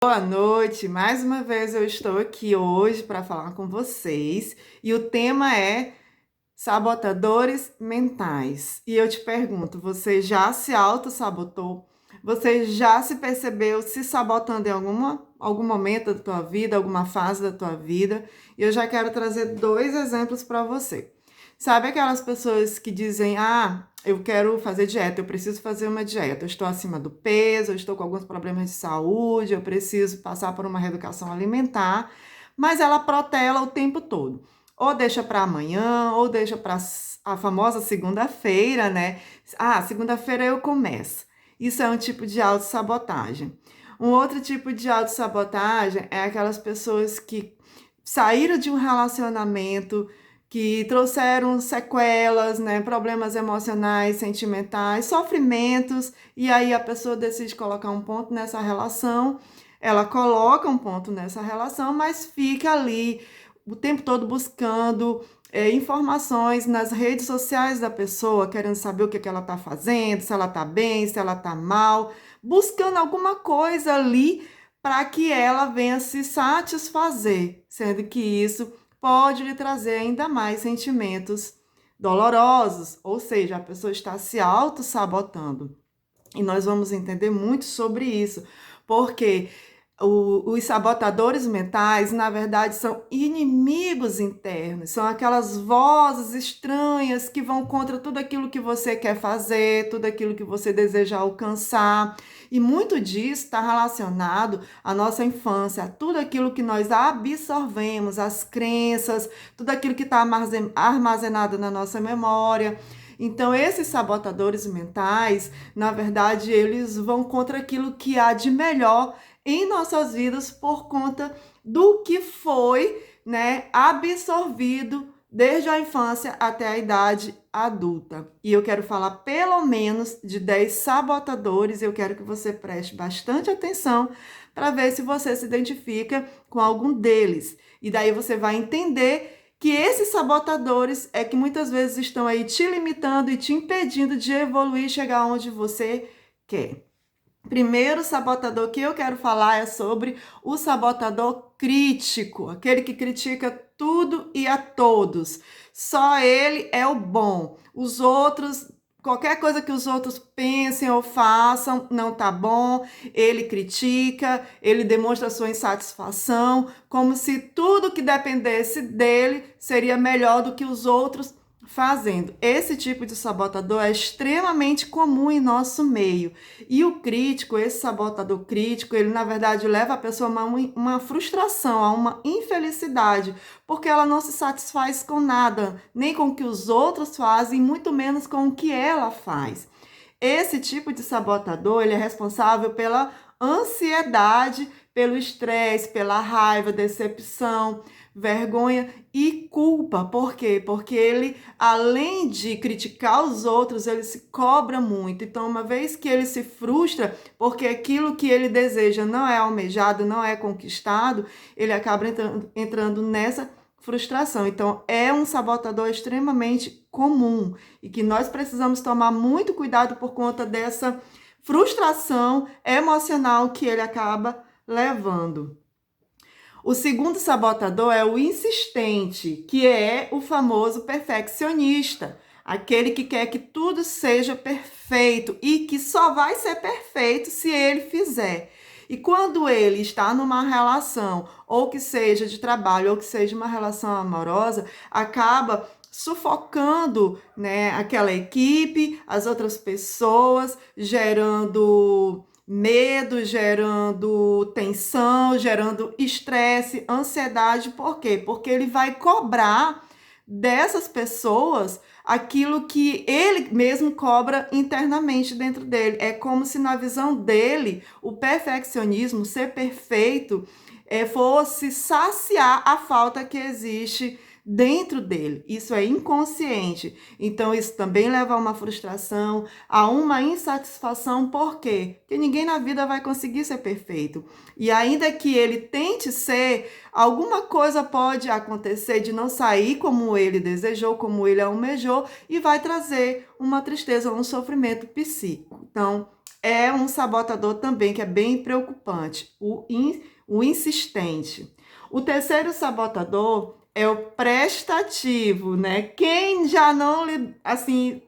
Boa noite, mais uma vez eu estou aqui hoje para falar com vocês e o tema é sabotadores mentais. E eu te pergunto, você já se auto-sabotou? Você já se percebeu se sabotando em algum momento da tua vida, alguma fase da tua vida? E eu já quero trazer dois exemplos para você. Sabe aquelas pessoas que dizem: "Ah, eu quero fazer dieta, eu preciso fazer uma dieta, eu estou acima do peso, eu estou com alguns problemas de saúde, eu preciso passar por uma reeducação alimentar", mas ela protela o tempo todo. Ou deixa para amanhã, ou deixa para a famosa segunda-feira, né? Ah, segunda-feira eu começo. Isso é um tipo de autossabotagem. Um outro tipo de autossabotagem é aquelas pessoas que saíram de um relacionamento, que trouxeram sequelas, né, problemas emocionais, sentimentais, sofrimentos, e aí a pessoa decide colocar um ponto nessa relação, ela coloca um ponto nessa relação, mas fica ali o tempo todo buscando informações nas redes sociais da pessoa, querendo saber o que ela está fazendo, se ela está bem, se ela está mal, buscando alguma coisa ali para que ela venha se satisfazer, sendo que isso pode lhe trazer ainda mais sentimentos dolorosos, ou seja, a pessoa está se auto-sabotando. E nós vamos entender muito sobre isso, porque os sabotadores mentais, na verdade, são inimigos internos, são aquelas vozes estranhas que vão contra tudo aquilo que você quer fazer, tudo aquilo que você deseja alcançar. E muito disso está relacionado à nossa infância, a tudo aquilo que nós absorvemos, as crenças, tudo aquilo que está armazenado na nossa memória. Então, esses sabotadores mentais, na verdade, eles vão contra aquilo que há de melhor em nossas vidas por conta do que foi, né, absorvido desde a infância até a idade adulta. E eu quero falar pelo menos de 10 sabotadores, eu quero que você preste bastante atenção para ver se você se identifica com algum deles. E daí você vai entender que esses sabotadores é que muitas vezes estão aí te limitando e te impedindo de evoluir e chegar onde você quer. Primeiro sabotador que eu quero falar é sobre o sabotador crítico, aquele que critica tudo e a todos. Só ele é o bom. Os outros, qualquer coisa que os outros pensem ou façam, não tá bom. Ele critica, ele demonstra sua insatisfação, como se tudo que dependesse dele seria melhor do que os outros fazendo. Esse tipo de sabotador é extremamente comum em nosso meio. E o crítico, esse sabotador crítico, ele na verdade leva a pessoa a uma frustração, a uma infelicidade, porque ela não se satisfaz com nada, nem com o que os outros fazem, muito menos com o que ela faz. Esse tipo de sabotador, ele é responsável pela ansiedade, pelo estresse, pela raiva, decepção, vergonha e culpa. Por quê? Porque ele, além de criticar os outros, ele se cobra muito. Então, uma vez que ele se frustra, porque aquilo que ele deseja não é almejado, não é conquistado, ele acaba entrando nessa frustração. Então, é um sabotador extremamente comum e que nós precisamos tomar muito cuidado por conta dessa frustração emocional que ele acaba levando. O segundo sabotador é o insistente, que é o famoso perfeccionista, aquele que quer que tudo seja perfeito e que só vai ser perfeito se ele fizer. E quando ele está numa relação, ou que seja de trabalho, ou que seja uma relação amorosa, acaba sufocando, né, aquela equipe, as outras pessoas, gerando medo, gerando tensão, gerando estresse, ansiedade. Por quê? Porque ele vai cobrar dessas pessoas aquilo que ele mesmo cobra internamente dentro dele. É como se na visão dele o perfeccionismo, ser perfeito, fosse saciar a falta que existe dentro dele. Isso é inconsciente. Então, isso também leva a uma frustração, a uma insatisfação. Por quê? Porque ninguém na vida vai conseguir ser perfeito. E ainda que ele tente ser, alguma coisa pode acontecer de não sair como ele desejou, como ele almejou, e vai trazer uma tristeza, um sofrimento psíquico. Então, é um sabotador também que é bem preocupante, o insistente. O terceiro sabotador é o prestativo, né? Quem já não, assim,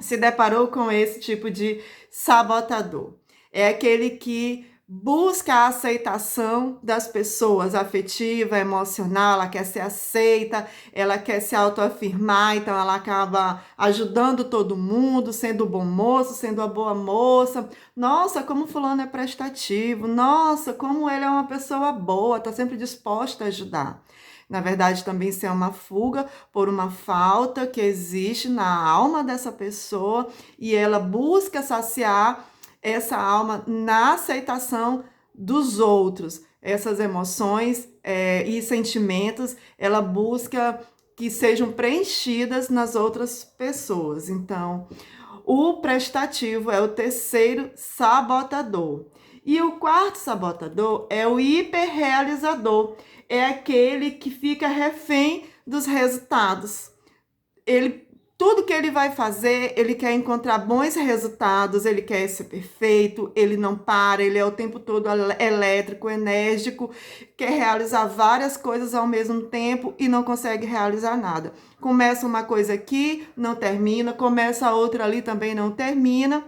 se deparou com esse tipo de sabotador? É aquele que busca a aceitação das pessoas, afetiva, emocional, ela quer ser aceita, ela quer se autoafirmar, então ela acaba ajudando todo mundo, sendo o bom moço, sendo a boa moça. Nossa, como fulano é prestativo, nossa, como ele é uma pessoa boa, está sempre disposta a ajudar. Na verdade, também isso é uma fuga por uma falta que existe na alma dessa pessoa e ela busca saciar essa alma na aceitação dos outros. Essas emoções e sentimentos, ela busca que sejam preenchidas nas outras pessoas. Então, o prestativo é o terceiro sabotador. E o quarto sabotador é o hiperrealizador. É aquele que fica refém dos resultados. Tudo que ele vai fazer, ele quer encontrar bons resultados, ele quer ser perfeito, ele não para, ele é o tempo todo elétrico, enérgico, quer realizar várias coisas ao mesmo tempo e não consegue realizar nada. Começa uma coisa aqui, não termina, começa outra ali, também não termina,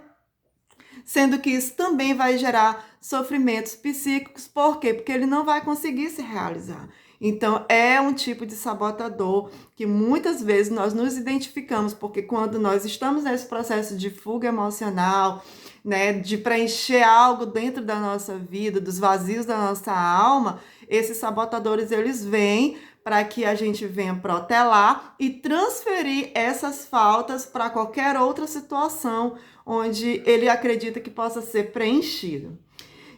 sendo que isso também vai gerar sofrimentos psíquicos. Por quê? Porque ele não vai conseguir se realizar. Então, é um tipo de sabotador que muitas vezes nós nos identificamos, porque quando nós estamos nesse processo de fuga emocional, né, de preencher algo dentro da nossa vida, dos vazios da nossa alma, esses sabotadores, eles vêm para que a gente venha protelar e transferir essas faltas para qualquer outra situação onde ele acredita que possa ser preenchido.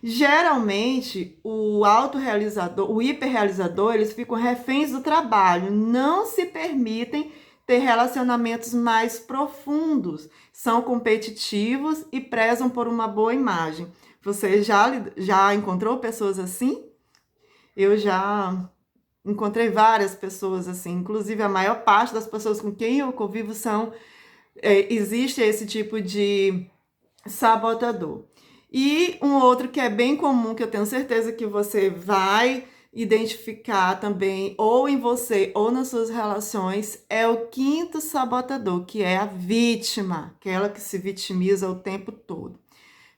Geralmente, o autorrealizador, o hiperrealizador, eles ficam reféns do trabalho, não se permitem ter relacionamentos mais profundos, são competitivos e prezam por uma boa imagem. Você já encontrou pessoas assim? Eu já encontrei várias pessoas assim, inclusive a maior parte das pessoas com quem eu convivo existe esse tipo de sabotador. E um outro que é bem comum, que eu tenho certeza que você vai identificar também, ou em você ou nas suas relações, é o quinto sabotador, que é a vítima, aquela que se vitimiza o tempo todo.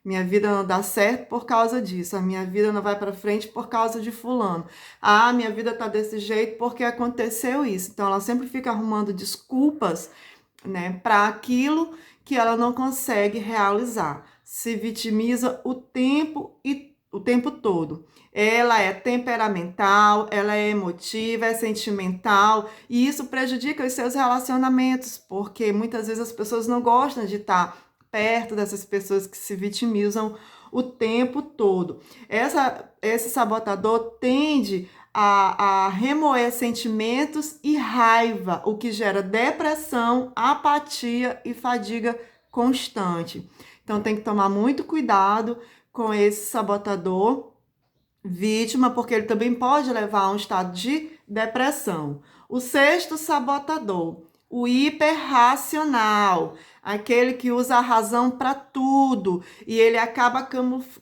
Minha vida não dá certo por causa disso. A minha vida não vai para frente por causa de fulano. Ah, minha vida tá desse jeito porque aconteceu isso. Então ela sempre fica arrumando desculpas, né, para aquilo que ela não consegue realizar. Se vitimiza o tempo todo. Ela é temperamental, ela é emotiva, é sentimental, e isso prejudica os seus relacionamentos, porque muitas vezes as pessoas não gostam de estar perto dessas pessoas que se vitimizam o tempo todo. Esse sabotador tende a remoer sentimentos e raiva, o que gera depressão, apatia e fadiga constante. Então tem que tomar muito cuidado com esse sabotador vítima, porque ele também pode levar a um estado de depressão. O sexto sabotador, o hiperracional, aquele que usa a razão para tudo e ele acaba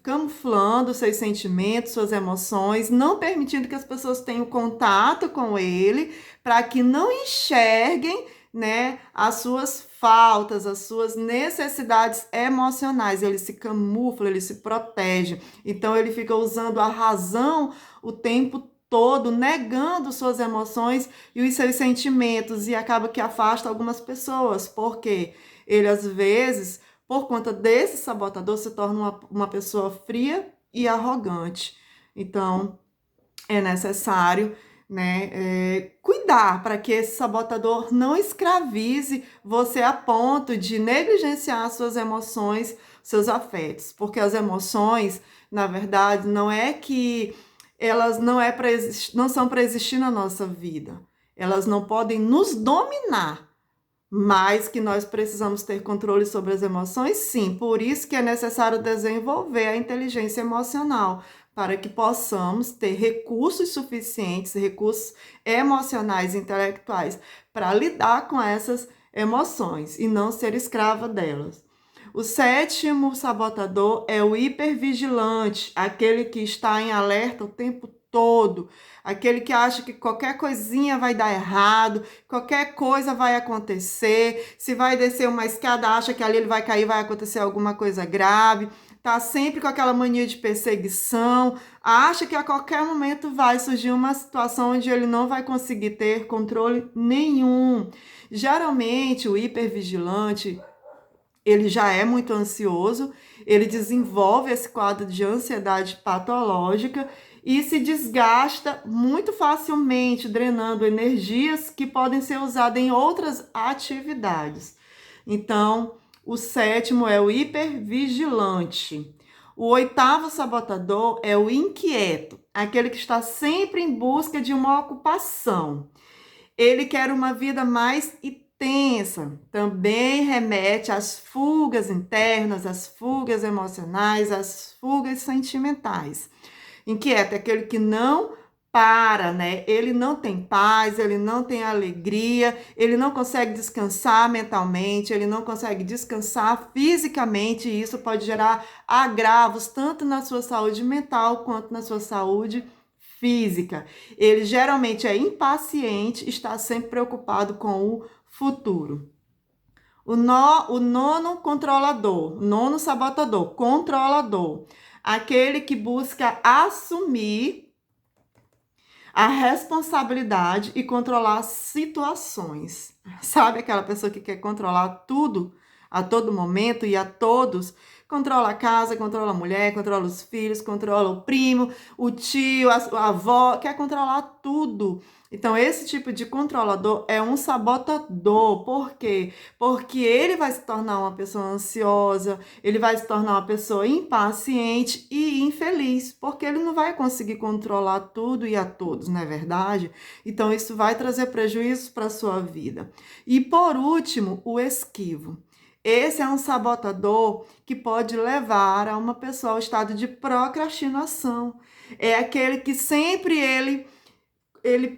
camuflando seus sentimentos, suas emoções, não permitindo que as pessoas tenham contato com ele, para que não enxerguem, né, as suas faltas, as suas necessidades emocionais. Ele se camufla, ele se protege. Então ele fica usando a razão o tempo todo, negando suas emoções e os seus sentimentos, e acaba que afasta algumas pessoas, porque ele às vezes, por conta desse sabotador, se torna uma pessoa fria e arrogante. Então é necessário, né, cuidar para que esse sabotador não escravize você a ponto de negligenciar suas emoções, seus afetos, porque as emoções, na verdade, não é que elas não são para existir na nossa vida. Elas não podem nos dominar, mas que nós precisamos ter controle sobre as emoções, sim. Por isso que é necessário desenvolver a inteligência emocional, para que possamos ter recursos suficientes, recursos emocionais e intelectuais, para lidar com essas emoções e não ser escrava delas. O sétimo sabotador é o hipervigilante, aquele que está em alerta o tempo todo, aquele que acha que qualquer coisinha vai dar errado, qualquer coisa vai acontecer, se vai descer uma escada, acha que ali ele vai cair, vai acontecer alguma coisa grave, tá sempre com aquela mania de perseguição, acha que a qualquer momento vai surgir uma situação onde ele não vai conseguir ter controle nenhum. Geralmente, o hipervigilante, ele já é muito ansioso, ele desenvolve esse quadro de ansiedade patológica e se desgasta muito facilmente, drenando energias que podem ser usadas em outras atividades. Então, o sétimo é o hipervigilante. O oitavo sabotador é o inquieto, aquele que está sempre em busca de uma ocupação. Ele quer uma vida mais intensa, também remete às fugas internas, às fugas emocionais, às fugas sentimentais. Inquieto é aquele que não para, né? Ele não tem paz, ele não tem alegria, ele não consegue descansar mentalmente, ele não consegue descansar fisicamente, e isso pode gerar agravos tanto na sua saúde mental quanto na sua saúde física. Ele geralmente é impaciente, está sempre preocupado com o futuro. O nono sabotador, controlador, aquele que busca assumir a responsabilidade e controlar situações. Sabe aquela pessoa que quer controlar tudo a todo momento e a todos? Controla a casa, controla a mulher, controla os filhos, controla o primo, o tio, a avó, quer controlar tudo. Então, esse tipo de controlador é um sabotador. Por quê? Porque ele vai se tornar uma pessoa ansiosa, ele vai se tornar uma pessoa impaciente e infeliz, porque ele não vai conseguir controlar tudo e a todos, não é verdade? Então, isso vai trazer prejuízos para a sua vida. E, por último, o esquivo. Esse é um sabotador que pode levar a uma pessoa ao estado de procrastinação. É aquele que sempre ele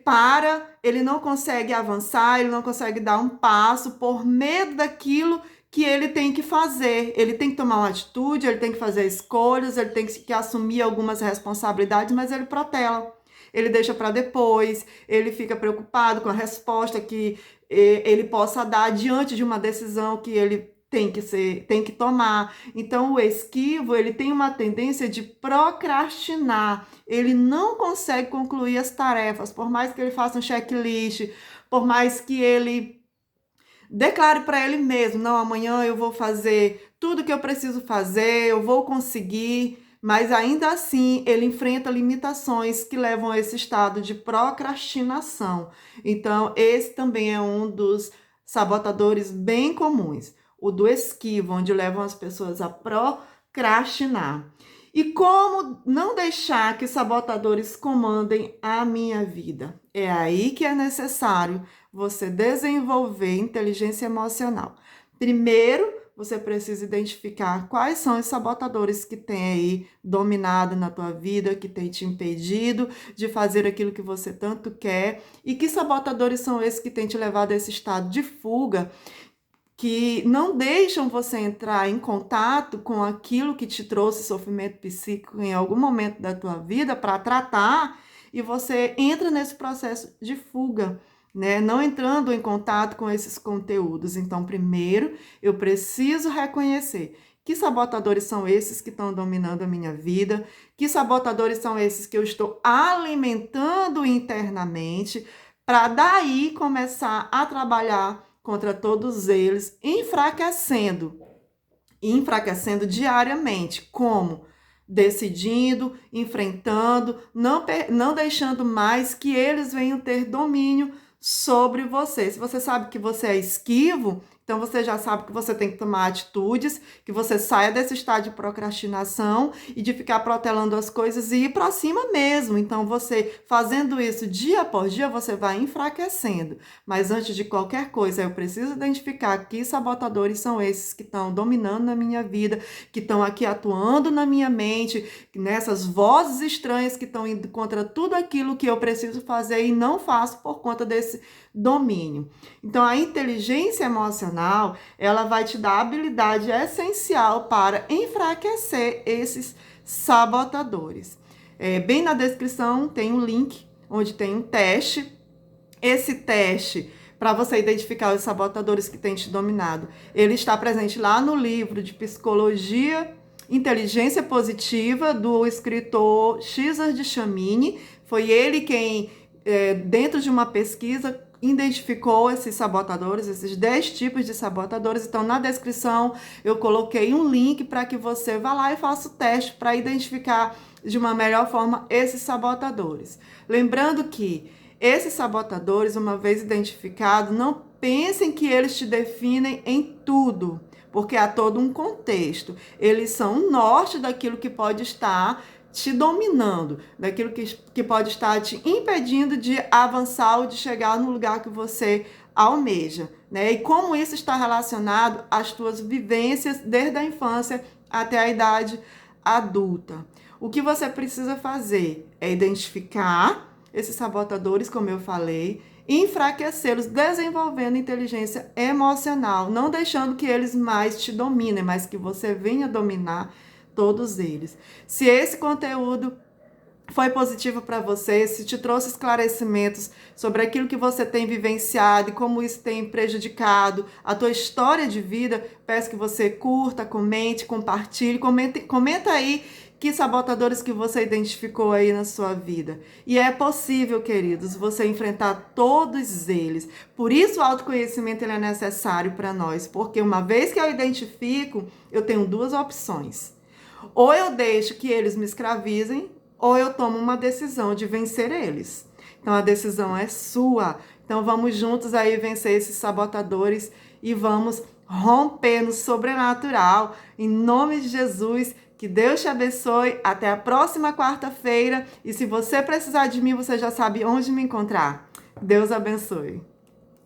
para, ele não consegue avançar, ele não consegue dar um passo por medo daquilo que ele tem que fazer. Ele tem que tomar uma atitude, ele tem que fazer escolhas, ele tem que assumir algumas responsabilidades, mas ele protela. Ele deixa para depois, ele fica preocupado com a resposta que ele possa dar diante de uma decisão que ele tem que tomar. Então, o esquivo, ele tem uma tendência de procrastinar. Ele não consegue concluir as tarefas, por mais que ele faça um checklist, por mais que ele declare para ele mesmo, não, amanhã eu vou fazer tudo que eu preciso fazer, eu vou conseguir, mas ainda assim ele enfrenta limitações que levam a esse estado de procrastinação. Então, esse também é um dos sabotadores bem comuns, o do esquivo, onde levam as pessoas a procrastinar. E como não deixar que sabotadores comandem a minha vida? É aí que é necessário você desenvolver inteligência emocional. Primeiro, você precisa identificar quais são os sabotadores que têm aí dominado na tua vida, que têm te impedido de fazer aquilo que você tanto quer, e que sabotadores são esses que têm te levado a esse estado de fuga, que não deixam você entrar em contato com aquilo que te trouxe sofrimento psíquico em algum momento da tua vida para tratar, e você entra nesse processo de fuga, né? Não entrando em contato com esses conteúdos. Então, primeiro, eu preciso reconhecer que sabotadores são esses que estão dominando a minha vida, que sabotadores são esses que eu estou alimentando internamente, para daí começar a trabalhar contra todos eles, enfraquecendo diariamente. Como? Decidindo, enfrentando, não deixando mais que eles venham ter domínio sobre você. Se você sabe que você é esquivo, então você já sabe que você tem que tomar atitudes, que você saia desse estado de procrastinação e de ficar protelando as coisas e ir para cima mesmo. Então, você fazendo isso dia após dia, você vai enfraquecendo. Mas antes de qualquer coisa, eu preciso identificar que sabotadores são esses que estão dominando na minha vida, que estão aqui atuando na minha mente, nessas vozes estranhas que estão indo contra tudo aquilo que eu preciso fazer e não faço por conta desse domínio. Então, a inteligência emocional emocional, ela vai te dar a habilidade essencial para enfraquecer esses sabotadores. Bem na descrição tem um link onde tem um teste. Esse teste, para você identificar os sabotadores que têm te dominado, ele está presente lá no livro de Psicologia Inteligência Positiva, do escritor César Chamini. Foi ele quem, dentro de uma pesquisa, identificou esses sabotadores, esses 10 tipos de sabotadores. Então, na descrição, eu coloquei um link para que você vá lá e faça o teste para identificar de uma melhor forma esses sabotadores. Lembrando que esses sabotadores, uma vez identificados, não pensem que eles te definem em tudo, porque há todo um contexto. Eles são um norte daquilo que pode estar te dominando, daquilo que pode estar te impedindo de avançar ou de chegar no lugar que você almeja, né? E como isso está relacionado às tuas vivências desde a infância até a idade adulta. O que você precisa fazer é identificar esses sabotadores, como eu falei, enfraquecê-los, desenvolvendo inteligência emocional, não deixando que eles mais te dominem, mas que você venha dominar todos eles. Se esse conteúdo foi positivo para você, se te trouxe esclarecimentos sobre aquilo que você tem vivenciado e como isso tem prejudicado a tua história de vida, peço que você curta, comente, compartilhe, comenta aí que sabotadores que você identificou aí na sua vida. E é possível, queridos, você enfrentar todos eles. Por isso o autoconhecimento ele é necessário para nós, porque uma vez que eu identifico, eu tenho duas opções. Ou eu deixo que eles me escravizem, ou eu tomo uma decisão de vencer eles. Então a decisão é sua. Então vamos juntos aí vencer esses sabotadores e vamos romper no sobrenatural. Em nome de Jesus, que Deus te abençoe. Até a próxima quarta-feira. E se você precisar de mim, você já sabe onde me encontrar. Deus abençoe.